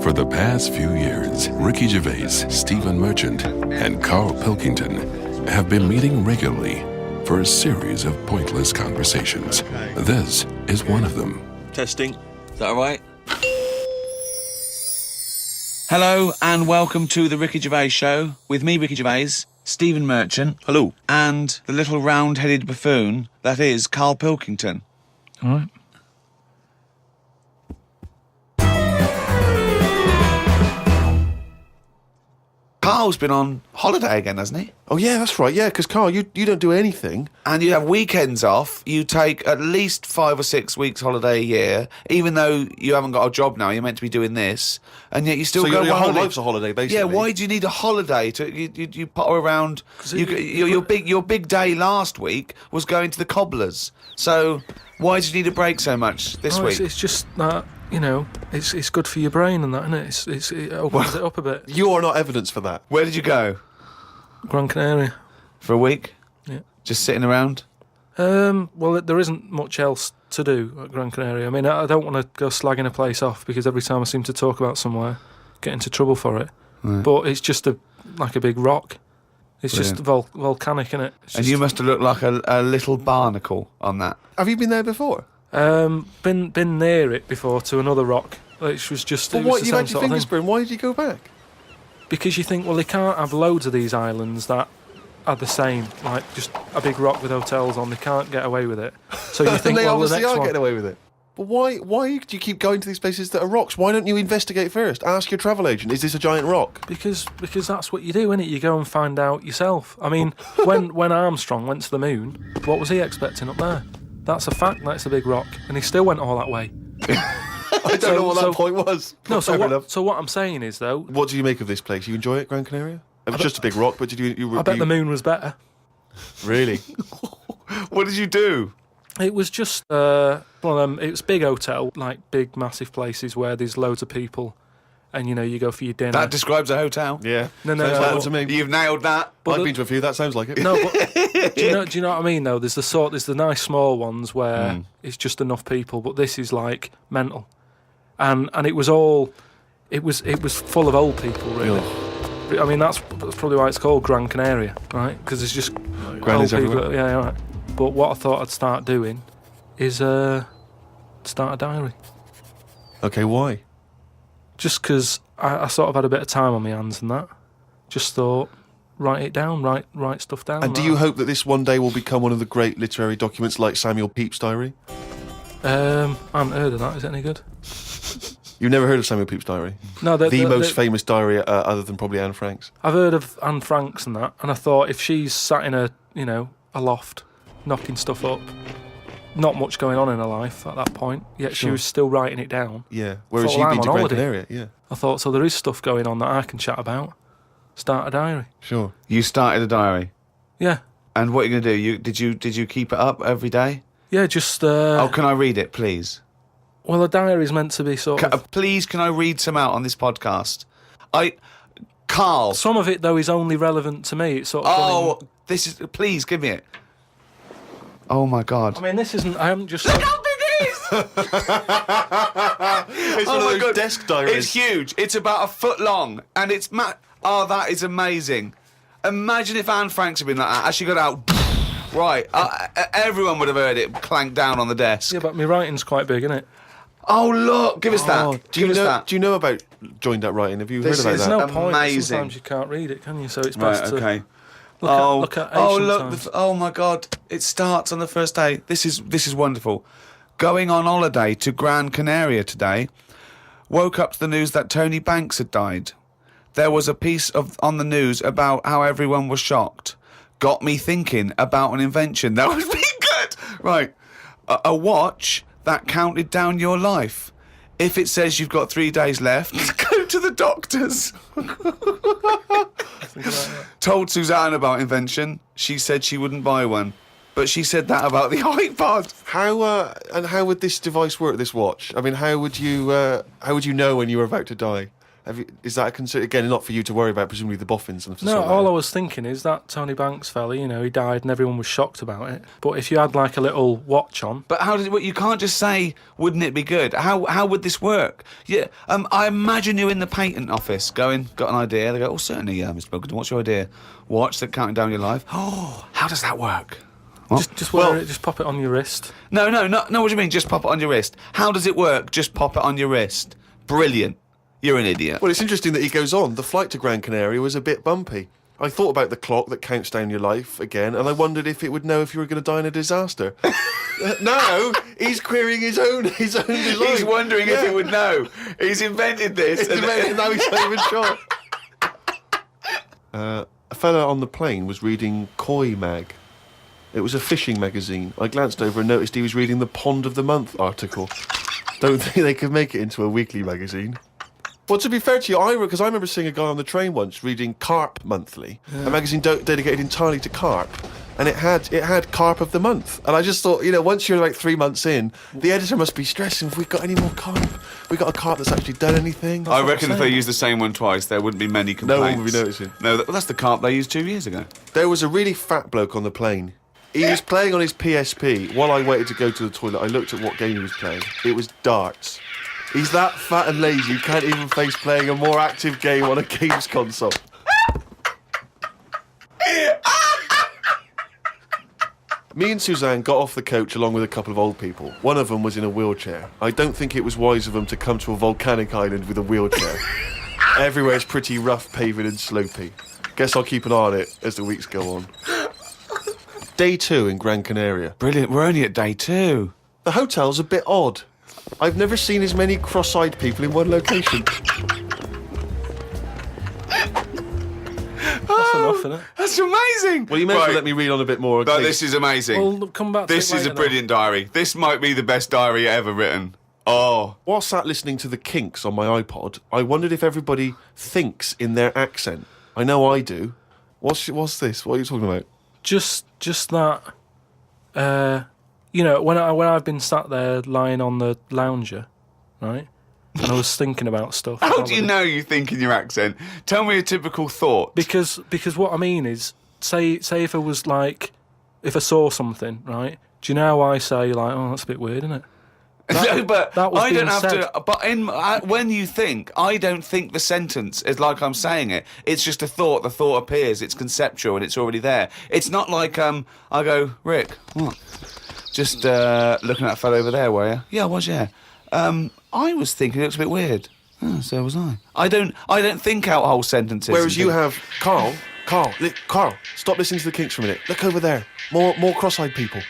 For the past few years, Ricky Gervais, Stephen Merchant, and Carl Pilkington have been meeting regularly for a series of pointless conversations. This is one of them. Testing. Is that all right? Hello and welcome to the Ricky Gervais Show with me, Ricky Gervais, Stephen Merchant. Hello. And the little round-headed buffoon that is Carl Pilkington. All right. Carl's been on holiday again, hasn't he? Oh, yeah, that's right. Yeah, because, Carl, you don't do anything. And you have weekends off. You take at least 5 or 6 weeks holiday a year, even though you haven't got a job now. You're meant to be doing this, and yet you still So go your on whole holiday. life's a holiday, basically. Yeah, why do you need a holiday? You potter around. Your big day last week was going to the cobblers. So why do you need a break so much this week? It's just that, you know, it's good for your brain and that, isn't it? It opens it up a bit. You are not evidence for that. Where did you go? Gran Canaria. For a week? Yeah. Just sitting around? Well, there isn't much else to do at Gran Canaria. I mean, I don't want to go slagging a place off because every time I seem to talk about somewhere, get into trouble for it. Right. But it's just like a big rock. It's just volcanic, innit? And you must have looked like a little barnacle on that. Have you been there before? Been near it before to another rock, which was just. But it was what, the you same had your sort of fingers thing. burned. Why did you go back? Because you think, well, they can't have loads of these islands that are the same, like just a big rock with hotels on. They can't get away with it. So you think, they well, the obviously next are one. getting away with it. But why do you keep going to these places that are rocks? Why don't you investigate first? Ask your travel agent, is this a giant rock? Because that's what you do, innit? You go and find out yourself. I mean, when Armstrong went to the moon, what was he expecting up there? That's a fact. That's a big rock, and he still went all that way. I don't know what that point was. No, Fair enough. so what I'm saying is, though, What do you make of this place? You enjoy it, Gran Canaria? It was just a big rock, but did you I bet the moon was better. Really? What did you do? It was just one of them. It was big hotel, like big, massive places where there's loads of people, and you know you go for your dinner. That describes a hotel. Yeah. No, Sounds like that to me. You've nailed that. I've been to a few. That sounds like it. No, but do you know what I mean? Though there's the nice small ones where it's just enough people, but this is like mental, and it was full of old people, really. I mean that's probably why it's called Gran Canaria, right? Because it's just Grannies old people. everywhere. Yeah, right. But what I thought I'd start doing is start a diary. Okay, why? Just because I sort of had a bit of time on my hands and that. Just thought, write it down, write stuff down. And do you hope that this one day will become one of the great literary documents like Samuel Pepys' diary? I haven't heard of that. Is it any good? You've never heard of Samuel Pepys' diary? No, the most famous diary other than probably Anne Frank's. I've heard of Anne Frank's and that, and I thought if she's sat in a loft, knocking stuff up, not much going on in her life at that point, yet she Sure. was still writing it down. Yeah, whereas Thought, you've well, been I'm to on Gran holiday. Canaria, yeah. I thought, so there is stuff going on that I can chat about. Start a diary. Sure. You started a diary. Yeah. And what are you going to do? Did you keep it up every day? Yeah, just... Can I read it, please? Well, a diary is meant to be sort of... Please, can I read some out on this podcast? Carl. Some of it, though, is only relevant to me. It's sort of... This is... Please, give me it. Oh, my God. I mean, this isn't... I haven't just... Look how big it is! It's one of those desk diaries. It's huge. It's about a foot long. And it's... that is amazing. Imagine if Anne Franks had been like that. As she got out... Right. Everyone would have heard it clank down on the desk. Yeah, but my writing's quite big, isn't it? Oh, look. Give us that. Do you Give us know? that. Do you know about joined up writing? Have you This heard about is that? There's no point. Amazing. Sometimes you can't read it, can you? So it's Right, best okay. to look at ancient look! times. Oh my God! It starts on the first day. This is wonderful. Going on holiday to Gran Canaria today. Woke up to the news that Tony Banks had died. There was a piece on the news about how everyone was shocked. Got me thinking about an invention that would be good. Right, a watch that counted down your life. If it says you've got 3 days left, go to the doctors. Told Suzanne about invention. She said she wouldn't buy one. But she said that about the iPod. How would this device work? This watch. I mean, how would you know when you were about to die? Is that a concern? Again, not for you to worry about, presumably the boffins. And No, all I was thinking is that Tony Banks fella, he died and everyone was shocked about it. But if you had like a little watch on... But how did it work? You can't just say, wouldn't it be good? How would this work? Yeah, I imagine you're in the patent office going, got an idea. They go, certainly, Mr. Pilkington, what's your idea? Watch, they're counting down your life. Oh, how does that work? Just wear it, just pop it on your wrist. No, what do you mean, just pop it on your wrist? How does it work? Just pop it on your wrist. Brilliant. You're an idiot. Well, it's interesting that he goes on. The flight to Gran Canaria was a bit bumpy. I thought about the clock that counts down your life again, and I wondered if it would know if you were going to die in a disaster. No, he's querying his own design. He's wondering if it would know. He's invented this. Now he's not even sure. A fella on the plane was reading Koi Mag. It was a fishing magazine. I glanced over and noticed he was reading the Pond of the Month article. Don't think they could make it into a weekly magazine. Well, to be fair to you, because I remember seeing a guy on the train once reading Carp Monthly, a magazine dedicated entirely to carp, and it had Carp of the Month. And I just thought, once you're like 3 months in, the editor must be stressing if we've got any more carp. We got a carp that's actually done anything. I reckon if they used the same one twice, there wouldn't be many complaints. No one would be noticing. No, that's the carp they used 2 years ago. There was a really fat bloke on the plane. He was playing on his PSP. While I waited to go to the toilet, I looked at what game he was playing. It was darts. He's that fat and lazy, you can't even face playing a more active game on a games console. Me and Suzanne got off the coach along with a couple of old people. One of them was in a wheelchair. I don't think it was wise of them to come to a volcanic island with a wheelchair. Everywhere's pretty rough paving and slopey. Guess I'll keep an eye on it as the weeks go on. Day 2 in Gran Canaria. Brilliant, we're only at day 2. The hotel's a bit odd. I've never seen as many cross-eyed people in one location. That's enough, isn't it? That's amazing. Well, you may as well let me read on a bit more. No, this is amazing. We'll come back to This it is a later, brilliant diary. This might be the best diary ever written. Oh. While sat listening to the Kinks on my iPod, I wondered if everybody thinks in their accent. I know I do. What's this? What are you talking about? Just that, when I've been sat there lying on the lounger, right, and I was thinking about stuff. How do you know you think in your accent? Tell me a typical thought. Because what I mean is, say if I was like, if I saw something, right, do you know how I say, like, oh, that's a bit weird, isn't it? No, but that was I don't being have said. to. But when you think, I don't think the sentence is like I'm saying it. It's just a thought. The thought appears. It's conceptual and it's already there. It's not like I go, Rick, what? Just looking at that fellow over there, were you? Yeah, I was. Yeah. I was thinking it looks a bit weird. Oh, so was I. I don't think out whole sentences. Whereas you have Carl, stop listening to the Kinks for a minute. Look over there. More cross-eyed people.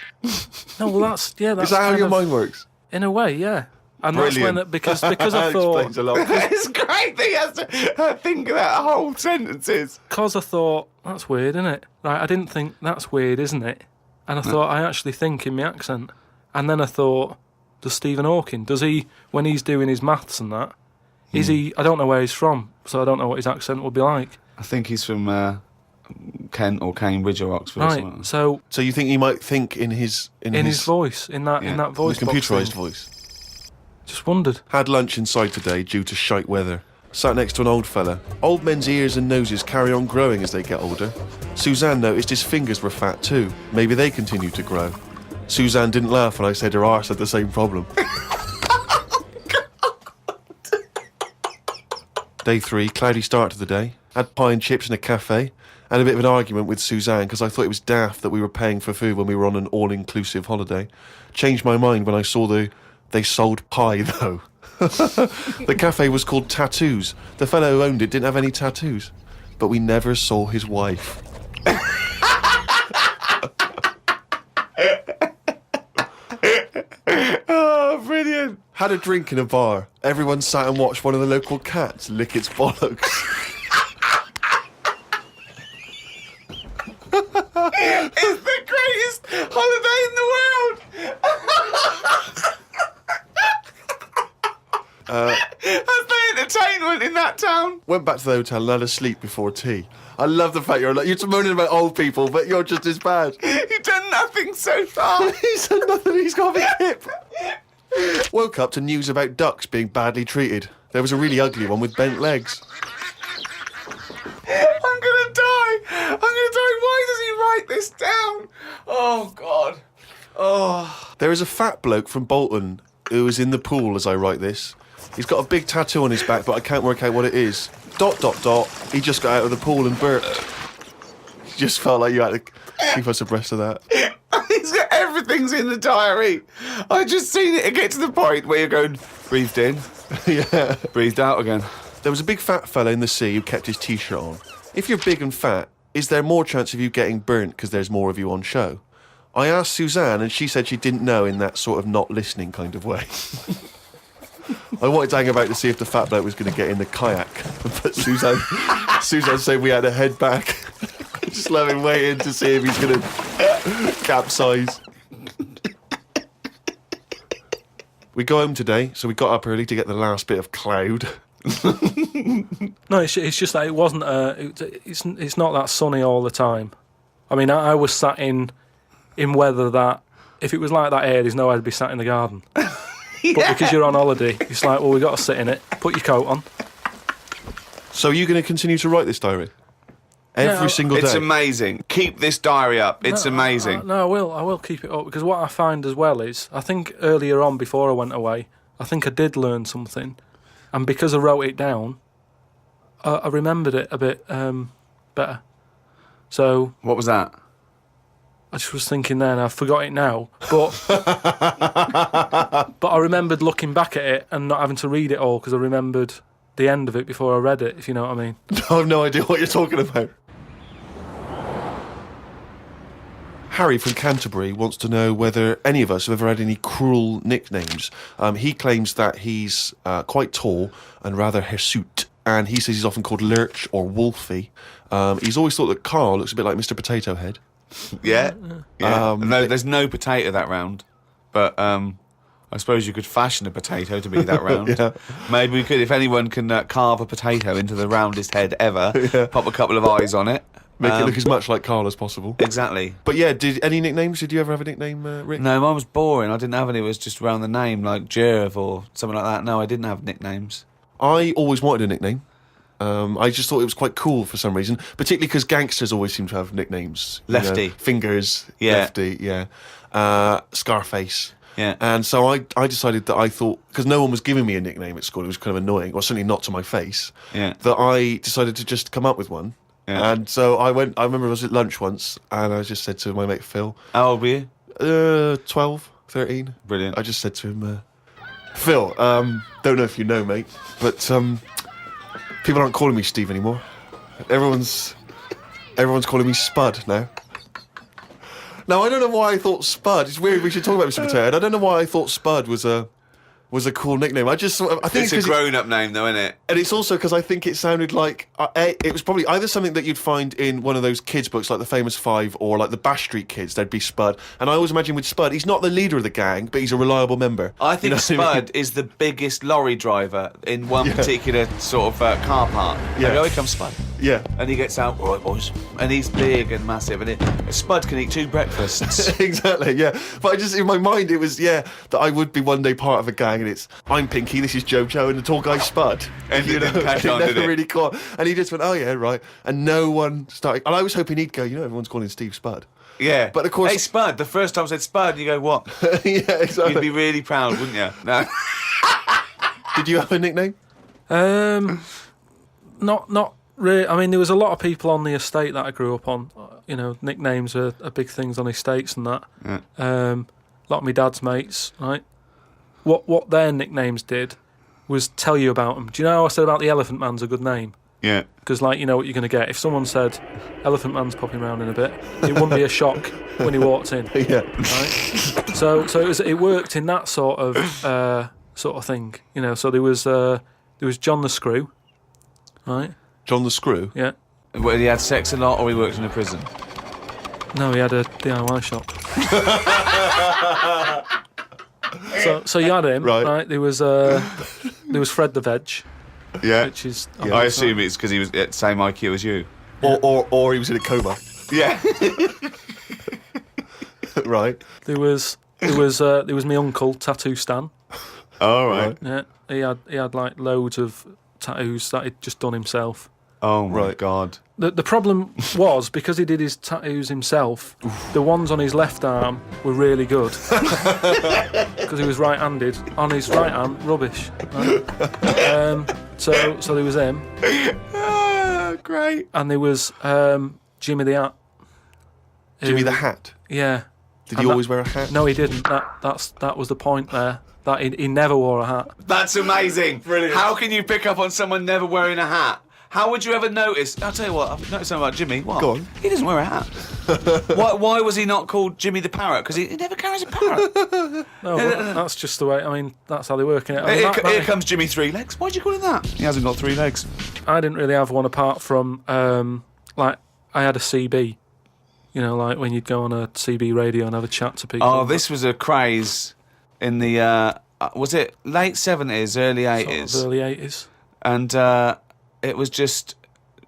No, well, that's Is that how your mind works? In a way, yeah. And Brilliant. that's when because I thought Explains a lot. It's great that he has to think about whole sentences. because I thought that's weird, isn't it? Right, I didn't think that's weird, isn't it? And I thought I actually think in my accent. And then I thought, does Stephen Hawking, does he, when he's doing his maths and that, is he? I don't know where he's from, so I don't know what his accent would be like. I think he's from Kent or Cambridge or Oxford or something. Right, so So you think he might think in his voice, in that voice, the box computerised thing. voice? Just wondered. Had lunch inside today due to shite weather. Sat next to an old fella. Old men's ears and noses carry on growing as they get older. Suzanne noticed his fingers were fat too. Maybe they continue to grow. Suzanne didn't laugh when I said her arse had the same problem. Day 3, cloudy start to the day. Had pie and chips in a cafe. Had a bit of an argument with Suzanne because I thought it was daft that we were paying for food when we were on an all-inclusive holiday. Changed my mind when I saw they sold pie though. The cafe was called Tattoos. The fellow who owned it didn't have any tattoos. But we never saw his wife. Oh, brilliant. Had a drink in a bar. Everyone sat and watched one of the local cats lick its bollocks. It's the greatest holiday in the world. That's the entertainment in that town. Went back to the hotel and had a sleep before tea. I love the fact you're moaning about old people, but you're just as bad. You've done nothing so far. He's done nothing, he's got a big hip. Woke up to news about ducks being badly treated. There was a really ugly one with bent legs. I'm gonna die. Why does he write this down? Oh, God. Oh. There is a fat bloke from Bolton who is in the pool as I write this. He's got a big tattoo on his back, but I can't work out what it is. ... He just got out of the pool and burped. Just felt like you had to keep us abreast of that. Everything's in the diary. I just seen it get to the point where you're going, breathed in, Yeah. breathed out again. There was a big fat fella in the sea who kept his T-shirt on. If you're big and fat, is there more chance of you getting burnt because there's more of you on show? I asked Suzanne, and she said she didn't know in that sort of not listening kind of way. I wanted to hang about to see if the fat bloke was going to get in the kayak, but Suzanne said we had to head back. Just let him wait in to see if he's going to capsize. We go home today, so we got up early to get the last bit of cloud. No, it's just that it wasn't. It's not that sunny all the time. I mean, I was sat in weather that if it was like that here, there's no way I'd be sat in the garden. Yeah. But because you're on holiday, it's like, well, we got to sit in it. Put your coat on. So are you going to continue to write this diary? Every single day? It's amazing. Keep this diary up. It's amazing. No, I will keep it up, because what I find as well is, I think earlier on before I went away, I think I did learn something, and because I wrote it down, I remembered it a bit better. So What was that? I just was thinking then, I forgot it now, but but I remembered looking back at it and not having to read it all, because I remembered the end of it before I read it, if you know what I mean. I have no idea what you're talking about. Harry from Canterbury wants to know whether any of us have ever had any cruel nicknames. He claims that he's quite tall and rather hirsute, and he says he's often called Lurch or Wolfie. He's always thought that Carl looks a bit like Mr. Potato Head. Yeah. No, there's no potato that round, but I suppose you could fashion a potato to be that round. Yeah. Maybe we could, if anyone can carve a potato into the roundest head ever, pop a couple of eyes on it. Make it look as much like Carl as possible. Exactly. But yeah, any nicknames? Did you ever have a nickname, Rick? No, mine was boring. I didn't have any. It was just around the name, like Gervais or something like that. No, I didn't have nicknames. I always wanted a nickname. I just thought it was quite cool for some reason, particularly because gangsters always seem to have nicknames. Lefty. You know, Fingers, Yeah. Lefty, yeah. Scarface. Yeah. And so I decided that I thought, because no one was giving me a nickname at school, it was kind of annoying, or certainly not to my face, Yeah. that I decided to just come up with one. Yeah. And so I remember I was at lunch once, and I just said to my mate Phil, How old were you? 12, 13. Brilliant. I just said to him, Phil, don't know if you know, mate, but people aren't calling me Steve anymore. Everyone's calling me Spud now. Now, I don't know why I thought Spud. It's weird. We should talk about Mr. Potato Head. I don't know why I thought Spud was a cool nickname. I think It's a grown-up name, though, isn't it? and it's also because I think it sounded like it was probably either something that you'd find in one of those kids' books, like the Famous Five, or like the Bash Street Kids. There'd be Spud, and I always imagine with Spud, he's not the leader of the gang, but he's a reliable member. I think You know what I mean? Spud is the biggest lorry driver in one particular sort of car park. Yeah. Like, oh, here comes Spud. Yeah. And he gets out, all right, boys. And he's big and massive. And Spud can eat 2 breakfasts. Exactly, yeah. But I just, in my mind, it was, that I would be one day part of a gang, and it's, I'm Pinky, this is Jojo, and the tall guy Spud. And it didn't catch on, never did it? really caught. And he just went, oh yeah, right. And no one started, and I was hoping he'd go, everyone's calling Steve Spud. Yeah. But of course- Hey, Spud. The first time I said Spud, you go, what? Yeah, exactly. You'd be really proud, wouldn't you? No. Did you have a nickname? Not really. I mean, there was a lot of people on the estate that I grew up on. Nicknames are big things on estates and that. Yeah. A lot of my dad's mates, right? What their nicknames did was tell you about them. Do you know how I said about the Elephant Man's a good name? Yeah. Because, you know what you're going to get. If someone said, Elephant Man's popping around in a bit, it wouldn't be a shock when he walked in. Yeah. Right? So it worked in that sort of thing. So there was John the Screw, right? John the Screw? Yeah. Well, he had sex a lot, or he worked in a prison? No, he had a DIY shop. So you had him, right? There was Fred the Veg, Yeah. which is I assume it's because he was at the same IQ as you. Or he was in a coma. Yeah. Right. There was my uncle Tattoo Stan. All right. Yeah, he had like loads of tattoos that he'd just done himself. Oh my God. The problem was, because he did his tattoos himself, the ones on his left arm were really good. Because he was right-handed. On his right hand, rubbish. Right? So there was him. Great. And there was Jimmy the Hat. Jimmy the Hat. Yeah. Did he always wear a hat? No, he didn't. That was the point there. That he never wore a hat. That's amazing. Brilliant. How can you pick up on someone never wearing a hat? How would you ever notice? I'll tell you what, I've noticed something about Jimmy. What? Go on. He doesn't wear a hat. Why was he not called Jimmy the Parrot? Because he never carries a parrot. No, but that's just the way. I mean, that's how they work in it. I mean, Here comes Jimmy Three Legs. Why'd you call him that? He hasn't got 3 legs. I didn't really have one apart from like I had a CB. You know, like when you'd go on a CB radio and have a chat to people. Oh, this was a craze in the was it late 70s, early 80s? Sort of early 80s. And it was just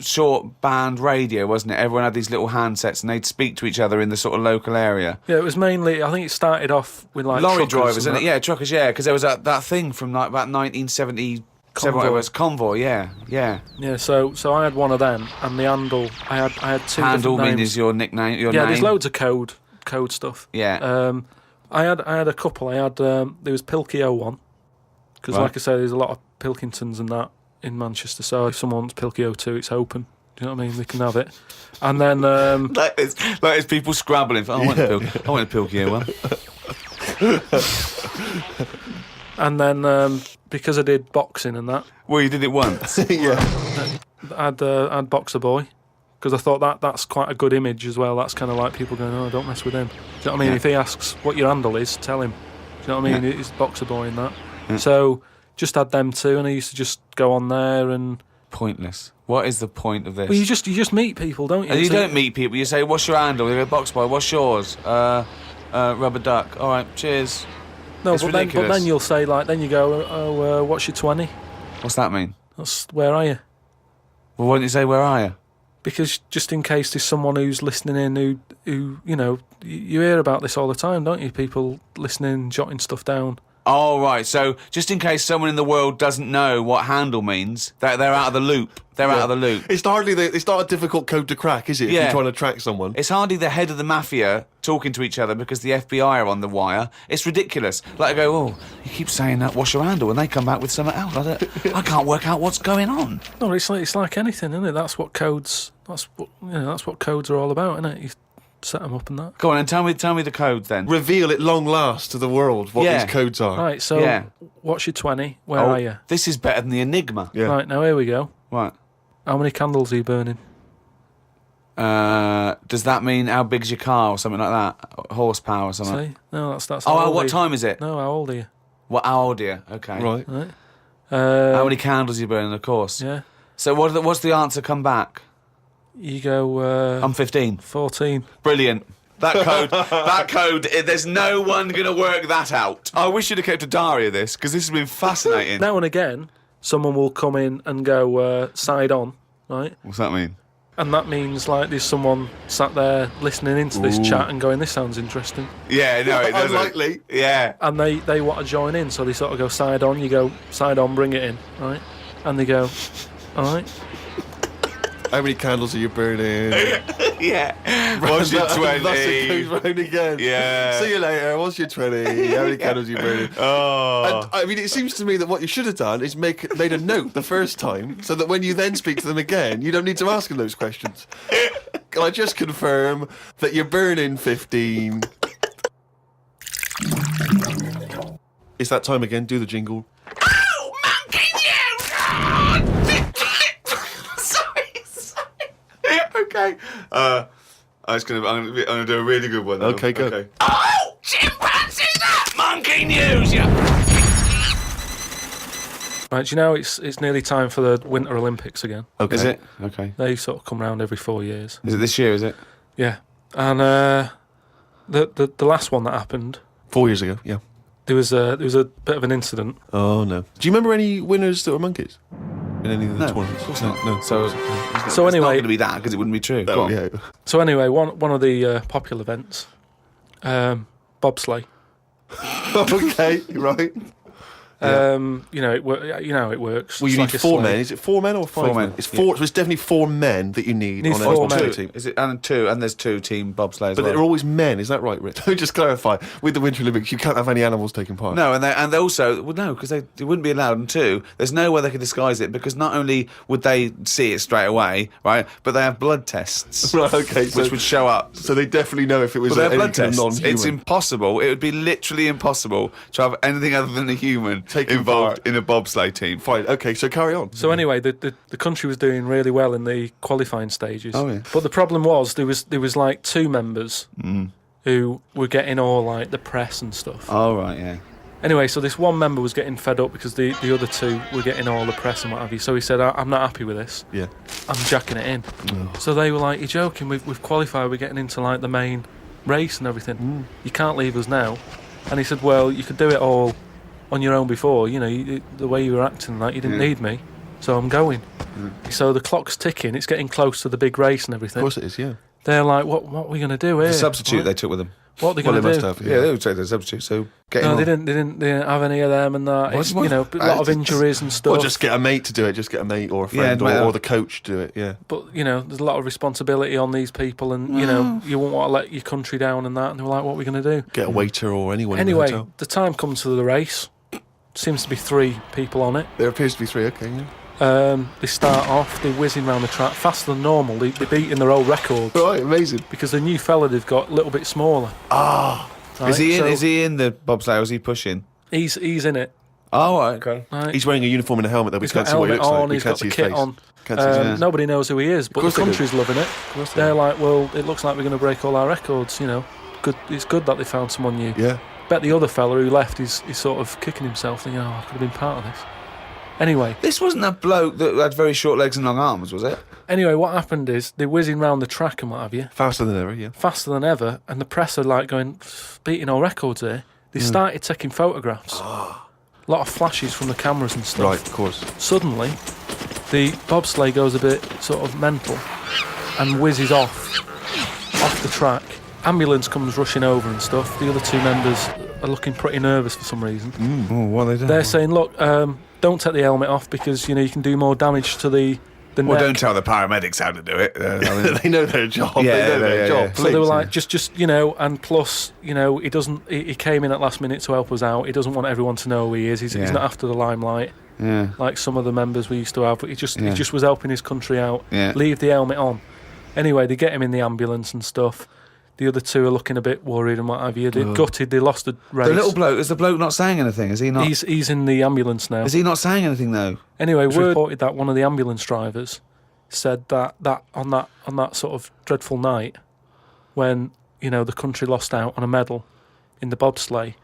short band radio, wasn't it? Everyone had these little handsets and they'd speak to each other in the sort of local area. Yeah, it was mainly. I think it started off with like Lorry truckers drivers, and isn't it? that. Yeah, truckers, yeah, because there was that thing from like about 1970. Convoy. It was Convoy, yeah. Yeah, so I had one of them, and the handle. I had 2 Handle different names. means your nickname, your Yeah, name. there's loads of code stuff. Yeah. I had a couple. I had there was Pilkey 01, because Right. like I say, there's a lot of Pilkingtons and that in Manchester. So if someone wants Pilkey 02, it's open. Do you know what I mean? They can have it. And then like it's people scrabbling. I want a Pilkey one. and then because I did boxing and that, Well, you did it once. Yeah. I'd Boxer Boy, because I thought that's quite a good image as well. That's kind of like people going, oh, don't mess with him. Do you know what I mean? Yeah. If he asks what your handle is, tell him. Do you know what I mean? Yeah. It's Boxer Boy in that. Yeah. So just had them 2, and I used to just go on there and. Pointless. What is the point of this? Well, you just meet people, don't you? And you So- don't meet people. You say, "What's your handle?" They go, "Box Boy." What's yours? Rubber duck. All right, cheers. No, It's but then ridiculous. you'll say like, then you go, oh, what's your 20? What's that mean? That's where are you? Well, why don't you say, "Where are you?" Because just in case there's someone who's listening in who you know, you hear about this all the time, don't you? People listening, jotting stuff down. Oh, right. So just in case someone in the world doesn't know what handle means, they're out of the loop. They're out of the loop. It's not a difficult code to crack, is it? If Yeah. you're trying to track someone. It's hardly the head of the mafia talking to each other because the FBI are on the wire. It's ridiculous. Like I go, oh, you keep saying that, what's your handle? And they come back with something else. I can't work out what's going on. No, it's like anything, isn't it? That's what codes are all about, isn't it? You set them up and that. Go on and tell me the codes then. Reveal at long last to the world what Yeah. these codes are. Right, so Yeah. what's your 20? Where are you? This is better than the Enigma. Yeah. Right, now here we go. Right. How many candles are you burning? Does that mean how big's your car or something like that? Horsepower or something? See? No, that's Oh, how old what are you? time is it? No, how old are you? How old are you? Okay. Right. Right. How many candles are you burning, of course? Yeah. So what's the answer come back? You go I'm 15. 14. Brilliant. That code, there's no one going to work that out. I wish you'd have kept a diary of this, because this has been fascinating. Now and again, someone will come in and go side on, right? What's that mean? And that means like there's someone sat there listening into this chat and going, this sounds interesting. Yeah, no, it doesn't. Unlikely. Yeah. And they want to join in, so they sort of go side on, you go side on, bring it in, right? And they go, all right. How many candles are you burning? Yeah. What's your 20? That's it goes round again. Yeah. See you later. What's your 20? How many candles are you burning? Oh. And, I mean, it seems to me that what you should have done is made a note the first time, so that when you then speak to them again, you don't need to ask them those questions. Can I just confirm that you're burning 15? It's that time again. Do the jingle. Oh, man, can you? Sorry. Okay. I'm gonna do a really good one. Though. Okay, go. Oh, chimpanzee, that monkey news, yeah. Right, do you know it's nearly time for the Winter Olympics again? Okay. Is it? Okay. They sort of come round every 4 years. Is it this year? Is it? Yeah. And the last one that happened, 4 years ago, yeah. there was a bit of an incident. Oh, no. Do you remember any winners that were monkeys? In any of the No, tournaments? of course not. No. So So it's not anyway, going to be that because it wouldn't be true. Go Oh, on. yeah. so anyway, one of the popular events, bobsleigh. Okay, right. You know, you know how it works. Well, you It's need like a 4 sleigh. men. Is it 4 men or 5 4 men? men, It's 4. So it's definitely 4 men that you need Need on a 4 bobsleigh men. team. Is it and 2? And there's 2 team bobsleigh as But well. they're always men. Is that right, Rick? Let me just clarify. With the Winter Olympics, you can't have any animals taking part. No, and they also because they wouldn't be allowed. And 2, there's no way they could disguise it because not only would they see it straight away, right, but they have blood tests, Right, okay. which would show up. So they definitely know if it was But they're any blood kind of tests. non-human. It's impossible. It would be literally impossible to have anything other than a human Taking involved part. in a bobsleigh team. Fine. Okay, so carry on. So anyway, the country was doing really well in the qualifying stages. Oh, yeah. But the problem was there was like 2 members who were getting all like the press and stuff. Oh right, yeah. Anyway, so this one member was getting fed up because the other 2 were getting all the press and what have you. So he said, I'm not happy with this. Yeah. I'm jacking it in. So they were like, you're joking, we've qualified, we're getting into like the main race and everything. You can't leave us now. And he said, well, you could do it all on your own before, you know, the way you were acting, like you didn't need me, so I'm going. So the clock's ticking, it's getting close to the big race and everything. Of course it is, yeah. They're like, what are we going to do here? The substitute Right? they took with them. What are they Well, going they to do? must have, Yeah, they would take the substitute. So get him No, on. they didn't have any of them and that. It's, What? you know, a lot of injuries and stuff. Or just get a mate to do it. Just get a mate or a friend Yeah, or the coach to do it, yeah. But, you know, there's a lot of responsibility on these people and, you know, you won't want to let your country down and that. And they were like, what are we going to do? Get a waiter or anyone in the Anyway, hotel. the time comes to the race. Seems to be 3 people on it. There appears to be 3, okay, yeah. They start off, they're whizzing around the track faster than normal. They're beating their old records Right, amazing. because the new fella they've got a little bit smaller. Ah. Right? Is he in? So Is he in the bobsleigh? Or is he pushing? He's in it. Oh, right, okay. Right? He's wearing a uniform and a helmet, though. We He's can't got see what he helmet looks like. on, We he's can't got see the his kit face. on. Can't see his face. Nobody knows who he is, but the course they do. country's loving it. course they They're do. like, well, it looks like we're going to break all our records, you know. Good. It's good that they found someone new. Yeah. Bet the other fella who left is sort of kicking himself, thinking, oh, I could have been part of this. Anyway, This wasn't a bloke that had very short legs and long arms, was it? what happened is they're whizzing round the track and what have you, Faster than ever, yeah. faster than ever, and the press are like going, beating all records here. They started taking photographs. A lot of flashes from the cameras and stuff. Right, of course. Suddenly, the bobsleigh goes a bit sort of mental and whizzes off the track. Ambulance comes rushing over and stuff. The other 2 members are looking pretty nervous for some reason. Oh, what are they doing? They're saying, look, don't take the helmet off because, you know, you can do more damage to the well, neck. don't tell the paramedics how to do it. They know their job. Yeah, they know their yeah, job. yeah. So they were Please. like, just you know, and plus, you know, he came in at last minute to help us out. He doesn't want everyone to know who he is. He's Yeah. not after the limelight Yeah. like some of the members we used to have. But he just Yeah. was helping his country out. Yeah. Leave the helmet on. Anyway, they get him in the ambulance and stuff. The other 2 are looking a bit worried and what have you. They're gutted. They lost the race. The little bloke, is the bloke not saying anything? Is he not? He's in the ambulance now. Is he not saying anything though? Anyway, word reported that one of the ambulance drivers said that on that sort of dreadful night when, you know, the country lost out on a medal in the bobsleigh,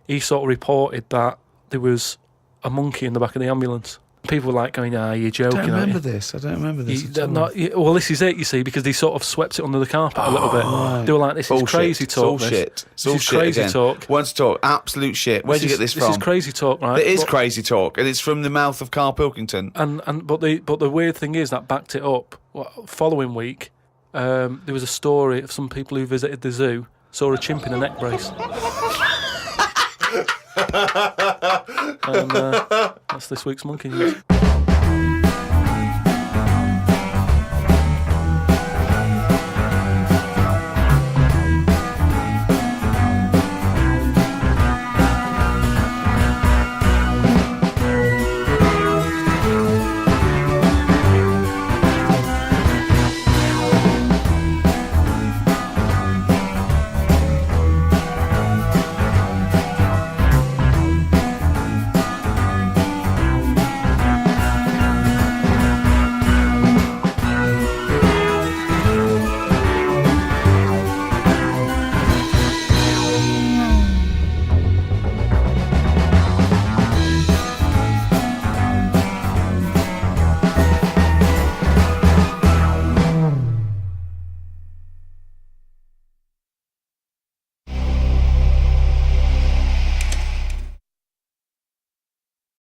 he sort of reported that there was a monkey in the back of the ambulance. People were like going, you're joking. I don't aren't remember you?" this. I don't remember this. at all. Well, this is it, you see, because they sort of swept it under the carpet a little bit. right. They were like, this Bullshit. is crazy talk. It's all shit. It's This all is shit crazy again. talk. Once talk, absolute shit. Where'd you get this from? This is crazy talk, right? It is But- crazy talk, and it's from the mouth of Carl Pilkington. But the weird thing is that backed it up. Following week, there was a story of some people who visited the zoo saw a chimp in a neck brace. And that's this week's Monkey News.